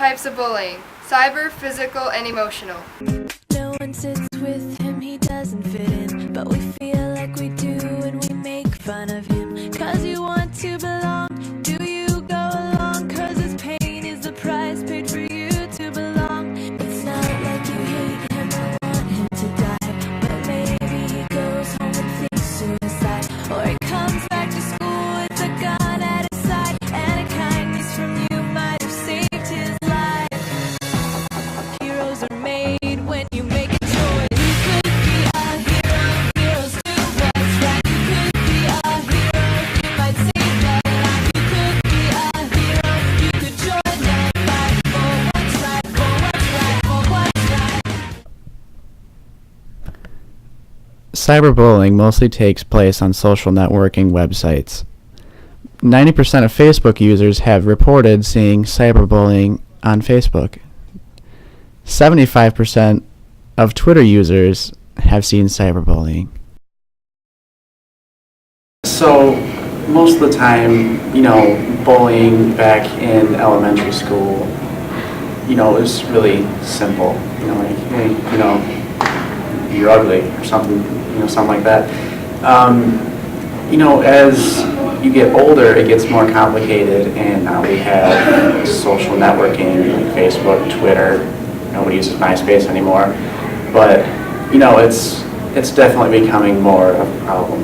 types of bullying: cyber, physical, and emotional. No one sits with him, he doesn't fit in, but we feel like we do when we make fun of him. Cause you want to belong, do you go along? Cause his pain is the price paid for you to belong. It's not like you hate him or want him to die, but maybe he goes home and thinks suicide, or he comes back to school with a gun at his side, and a kindness from you might have saved his life. Heroes are made when you make a choice. You could be a hero, heroes do what's right. You could be a hero, you might save that life. You could be a hero, you could join that fight for what's right, for what's right, for what's right. Cyberbullying mostly takes place on social networking websites. 90% of Facebook users have reported seeing cyberbullying on Facebook. 75% of Twitter users have seen cyberbullying. So most of the time, bullying back in elementary school, it was really simple. Like, hey, you're ugly or something, something like that. As you get older, it gets more complicated, and now we have social networking, like Facebook, Twitter. Nobody uses MySpace anymore, but it's definitely becoming more of a problem.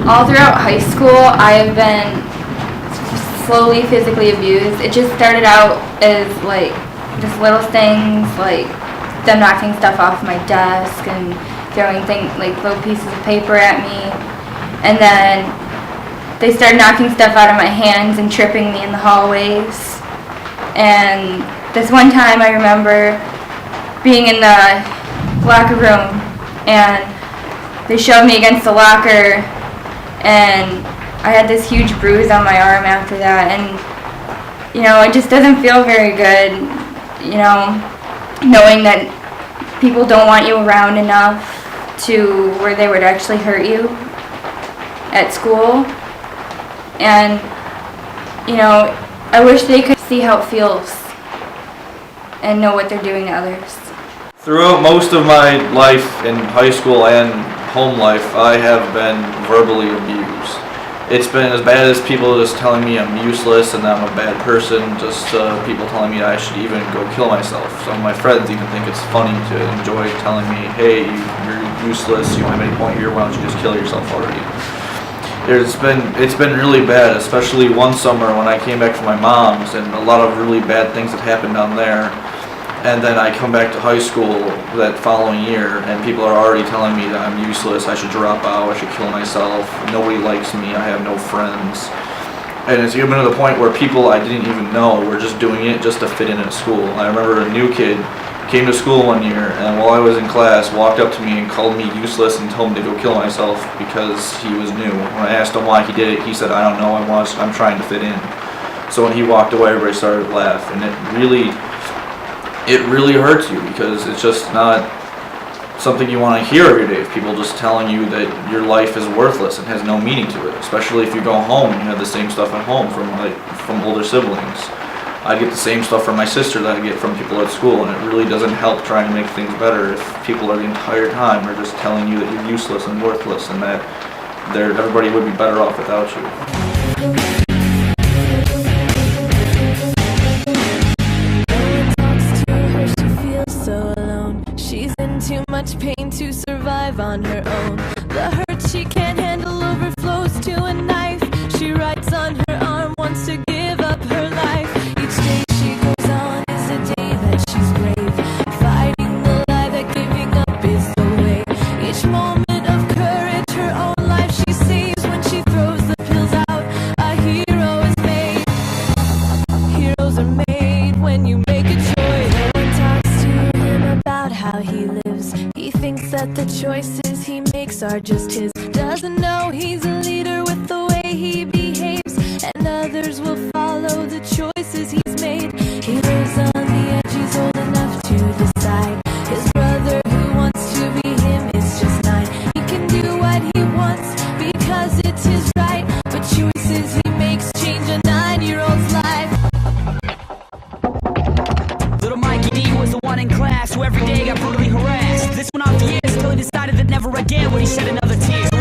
All throughout high school, I've been slowly physically abused. It just started out as like just little things, like them knocking stuff off my desk and throwing things like little pieces of paper at me, and then they started knocking stuff out of my hands and tripping me in the hallways. And this one time I remember being in the locker room, and they shoved me against the locker, and I had this huge bruise on my arm after that, and it just doesn't feel very good, knowing that people don't want you around enough to where they would actually hurt you at school. And I wish they could see how it feels and know what they're doing to others. Throughout most of my life in high school and home life, I have been verbally abused. It's been as bad as people just telling me I'm useless and that I'm a bad person, just people telling me I should even go kill myself. Some of my friends even think it's funny to enjoy telling me, hey, you're useless, you don't have any point here, why don't you just kill yourself already? It's been really bad, especially one summer when I came back from my mom's, and a lot of really bad things had happened down there. And then I come back to high school that following year, and people are already telling me that I'm useless, I should drop out, I should kill myself, nobody likes me, I have no friends. And it's even to the point where people I didn't even know were just doing it just to fit in at school. I remember a new kid came to school one year, and while I was in class, walked up to me and called me useless and told me to go kill myself because he was new. When I asked him why he did it, he said, I don't know, I'm trying to fit in. So when he walked away, everybody started to laugh, and it really hurts you because it's just not something you want to hear every day, of people just telling you that your life is worthless and has no meaning to it, especially if you go home and you have the same stuff at home from older siblings. I get the same stuff from my sister that I get from people at school, and it really doesn't help trying to make things better if people are the entire time are just telling you that you're useless and worthless and that everybody would be better off without you. Too much pain to survive on her own. The hurt she can't handle overflows to a knife. She writes on her arm, wants to give up her life. Each day she goes on is a day that she's brave, fighting the lie that giving up is the way. Each moment of courage, her own life she saves. When she throws the pills out, a hero is made. Heroes are made when you make a choice. No one talks to him about how he lives. He thinks that the choices he makes are just his. Doesn't know he's a leader with the way he behaves, and others will follow the choices he's made. He lives on the edge, he's old enough to decide. His brother who wants to be him is just 9. He can do what he wants because it's his right, but choices he makes change a 9-year-old's life. shed another tear.